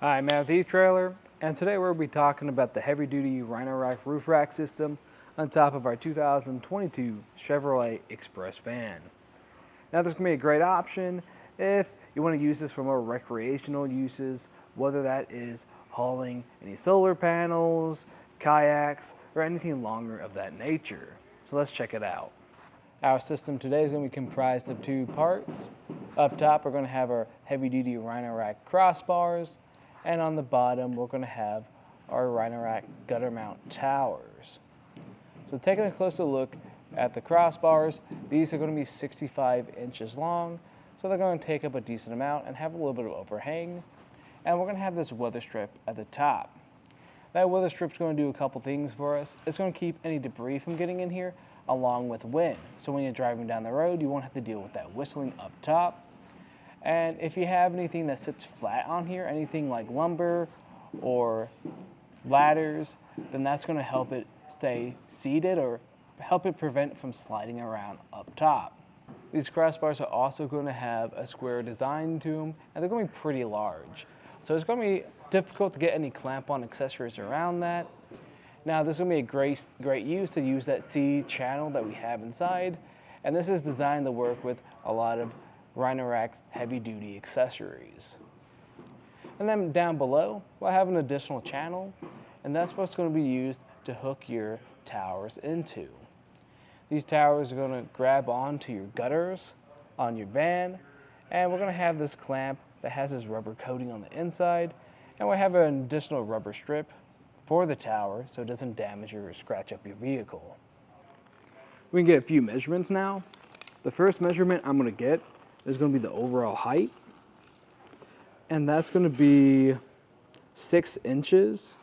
Hi, I'm Matt with etrailer, and today we'll be talking about the heavy-duty Rhino Rack Roof Rack system on top of our 2022 Chevrolet Express van. Now, this can be a great option if you want to use this for more recreational uses, whether that is hauling any solar panels, kayaks, or anything longer of that nature. So let's check it out. Our system today is going to be comprised of two parts. Up top, we're going to have our heavy-duty Rhino Rack Crossbars, and on the bottom, we're going to have our Rhino Rack gutter mount towers. So taking a closer look at the crossbars, these are going to be 65 inches long, so they're going to take up a decent amount and have a little bit of overhang. And we're going to have this weather strip at the top. That weather strip is going to do a couple things for us. It's going to keep any debris from getting in here, along with wind. So when you're driving down the road, you won't have to deal with that whistling up top. And if you have anything that sits flat on here, anything like lumber or ladders, then that's going to help it stay seated or help it prevent from sliding around up top. These crossbars are also going to have a square design to them, and they're going to be pretty large. So it's going to be difficult to get any clamp-on accessories around that. Now, this is going to be a great use to use that C channel that we have inside, and this is designed to work with a lot of Rhino Rack heavy-duty accessories. And then down below, we'll have an additional channel, and that's what's going to be used to hook your towers into. These towers are going to grab onto your gutters on your van, and we're going to have this clamp that has this rubber coating on the inside, and we'll have an additional rubber strip for the tower so it doesn't damage or scratch up your vehicle. We can get a few measurements now. The first measurement I'm going to get is going to be the overall height, and that's going to be 6 inches.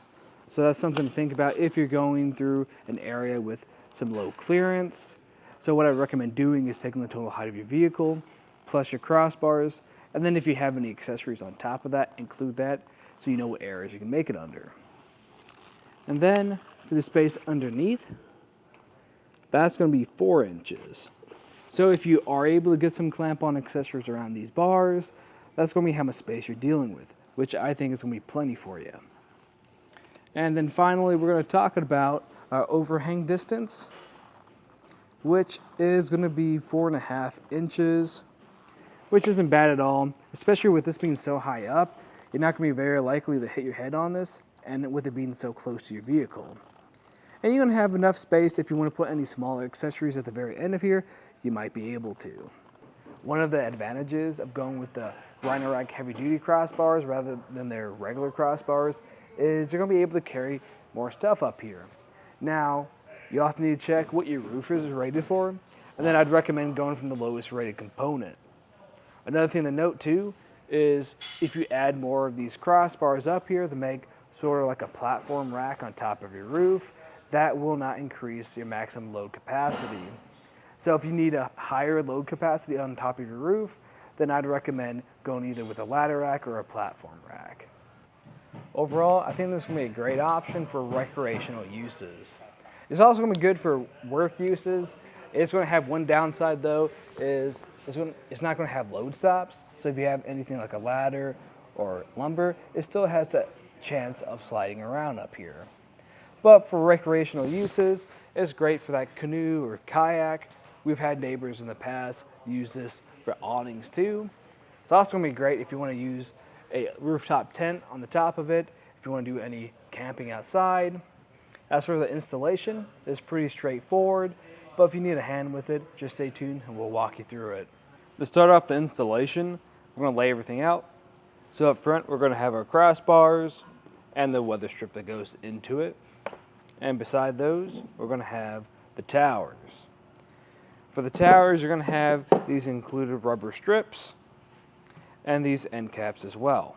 So that's something to think about if you're going through an area with some low clearance. So what I recommend doing is taking the total height of your vehicle plus your crossbars, and then if you have any accessories on top of that, include that so you know what areas you can make it under. And then for the space underneath, that's going to be 4 inches. So if you are able to get some clamp-on accessories around these bars, that's going to be how much space you're dealing with, which I think is going to be plenty for you. And then finally, we're going to talk about our overhang distance, which is going to be 4.5 inches, which isn't bad at all, especially with this being so high up. You're not going to be very likely to hit your head on this, and with it being so close to your vehicle. And you're going to have enough space if you want to put any smaller accessories at the very end of here, you might be able to. One of the advantages of going with the Rhino Rack heavy-duty crossbars rather than their regular crossbars is you're going to be able to carry more stuff up here. Now, you also need to check what your roof is rated for, and then I'd recommend going from the lowest rated component. Another thing to note too is if you add more of these crossbars up here to make sort of like a platform rack on top of your roof, that will not increase your maximum load capacity. So if you need a higher load capacity on top of your roof, then I'd recommend going either with a ladder rack or a platform rack. Overall, I think this is going to be a great option for recreational uses. It's also going to be good for work uses. It's going to have one downside though, is it's not going to have load stops. So if you have anything like a ladder or lumber, it still has the chance of sliding around up here. But for recreational uses, it's great for that canoe or kayak. We've had neighbors in the past use this for awnings too. It's also going to be great if you want to use a rooftop tent on the top of it, if you want to do any camping outside. As for the installation, it's pretty straightforward, but if you need a hand with it, just stay tuned and we'll walk you through it. To start off the installation, we're going to lay everything out. So up front, we're going to have our crossbars and the weather strip that goes into it. And beside those, we're going to have the towers. For the towers, you're going to have these included rubber strips and these end caps as well.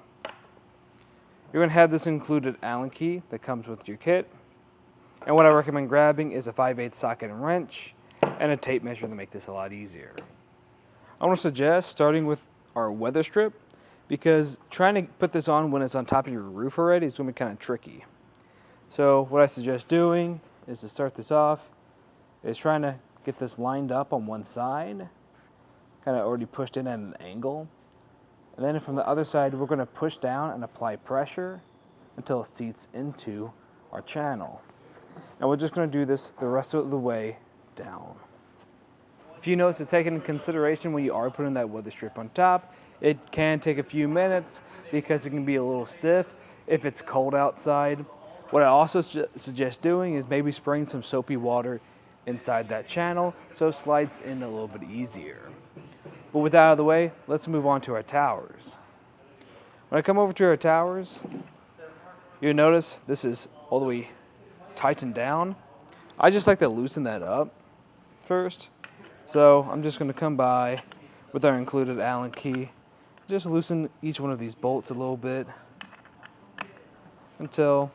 You're going to have this included Allen key that comes with your kit. And what I recommend grabbing is a 5/8 socket and wrench and a tape measure to make this a lot easier. I want to suggest starting with our weather strip because trying to put this on when it's on top of your roof already is going to be kind of tricky. So what I suggest doing is to start this off is trying to get this lined up on one side, kind of already pushed in at an angle. And then from the other side, we're going to push down and apply pressure until it seats into our channel. And we're just going to do this the rest of the way down. If you notice to take into consideration when you are putting that weather strip on top, it can take a few minutes because it can be a little stiff if it's cold outside. What I also suggest doing is maybe spraying some soapy water inside that channel so it slides in a little bit easier. But with that out of the way, let's move on to our towers. When I come over to our towers, you'll notice this is all the way tightened down. I just like to loosen that up first. So I'm just going to come by with our included Allen key, just loosen each one of these bolts a little bit until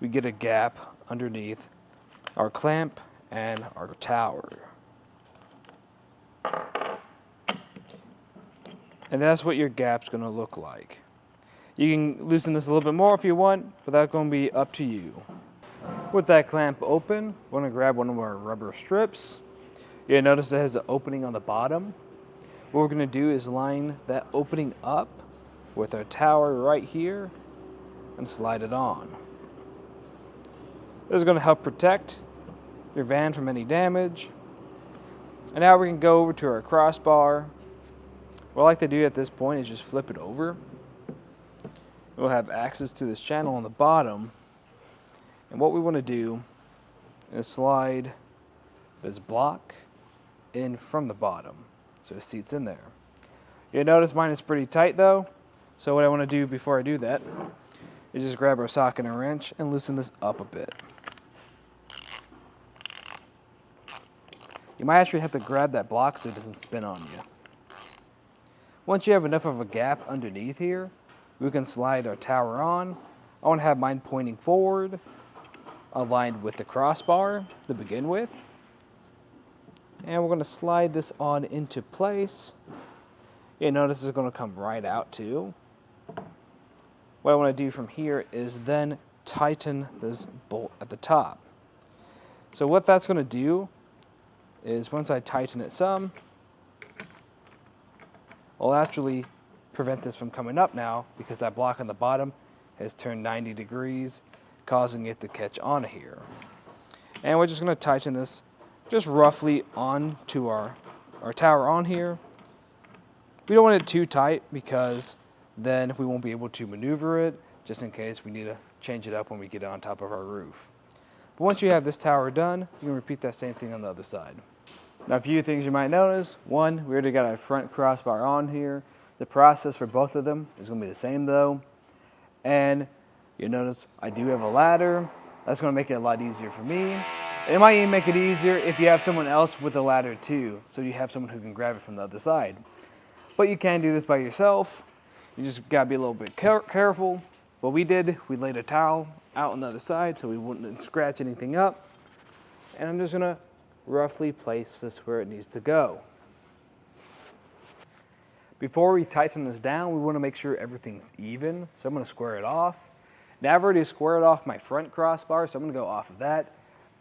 we get a gap underneath our clamp and our tower. And that's what your gap's going to look like. You can loosen this a little bit more if you want, but that's going to be up to you. With that clamp open, we're going to grab one of our rubber strips. You'll notice it has an opening on the bottom. What we're going to do is line that opening up with our tower right here and slide it on. This is going to help protect your van from any damage. And now we can go over to our crossbar. What I like to do at this point is just flip it over. We'll have access to this channel on the bottom. And what we want to do is slide this block in from the bottom so it seats in there. You'll notice mine is pretty tight though, so what I want to do before I do that is just grab our socket and wrench and loosen this up a bit. You might actually have to grab that block so it doesn't spin on you. Once you have enough of a gap underneath here, we can slide our tower on. I want to have mine pointing forward, aligned with the crossbar to begin with. And we're going to slide this on into place. You'll notice it's going to come right out too. What I want to do from here is then tighten this bolt at the top. So what that's going to do is once I tighten it some, I'll actually prevent this from coming up now because that block on the bottom has turned 90 degrees, causing it to catch on here. And we're just going to tighten this just roughly onto our tower on here. We don't want it too tight because then we won't be able to maneuver it, just in case we need to change it up when we get on top of our roof. But once you have this tower done, you can repeat that same thing on the other side. Now, a few things you might notice. One, we already got our front crossbar on here. The process for both of them is going to be the same though. And you'll notice I do have a ladder. That's going to make it a lot easier for me. It might even make it easier if you have someone else with a ladder too, so you have someone who can grab it from the other side. But you can do this by yourself. You just got to be a little bit careful. What we did, we laid a towel out on the other side so we wouldn't scratch anything up. And I'm just going to roughly place this where it needs to go. Before we tighten this down, we want to make sure everything's even. So I'm going to square it off. Now I've already squared off my front crossbar, so I'm going to go off of that.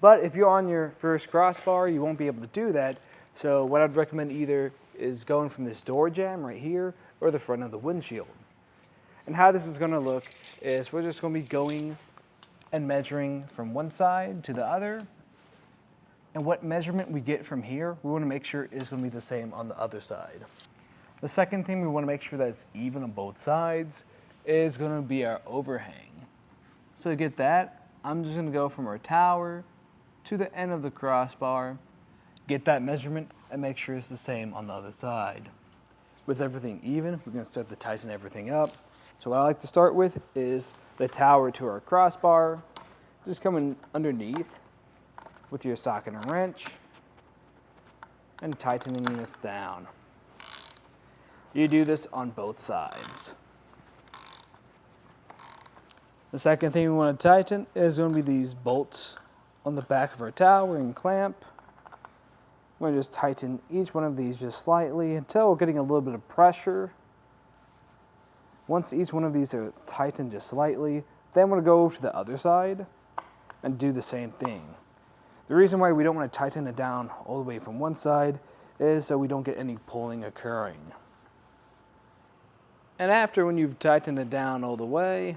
But if you're on your first crossbar, you won't be able to do that. So what I'd recommend either is going from this door jamb right here or the front of the windshield. And how this is going to look is we're just going to be going and measuring from one side to the other. And what measurement we get from here, we want to make sure is going to be the same on the other side. The second thing we want to make sure that it's even on both sides is going to be our overhang. So to get that, I'm just going to go from our tower to the end of the crossbar, get that measurement, and make sure it's the same on the other side. With everything even, we're going to start to tighten everything up. So what I like to start with is the tower to our crossbar, just coming underneath with your socket and wrench and tightening this down. You do this on both sides. The second thing we want to tighten is going to be these bolts on the back of our tower and clamp. We're going to just tighten each one of these just slightly until we're getting a little bit of pressure. Once each one of these are tightened just slightly, then we're going to go over to the other side and do the same thing. The reason why we don't want to tighten it down all the way from one side is so we don't get any pulling occurring. And after, when you've tightened it down all the way,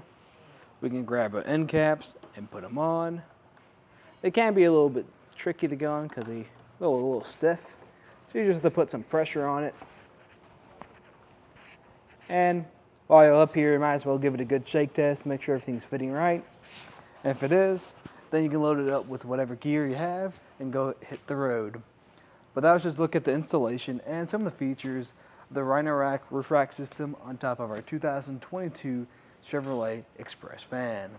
we can grab our end caps and put them on. They can be a little bit tricky to go on because they're a little stiff. So you just have to put some pressure on it. And while you're up here, you might as well give it a good shake test to make sure everything's fitting right. And if it is, then you can load it up with whatever gear you have and go hit the road. But that was just a look at the installation and some of the features of the Rhino Rack Roof Rack system on top of our 2022 Chevrolet Express van.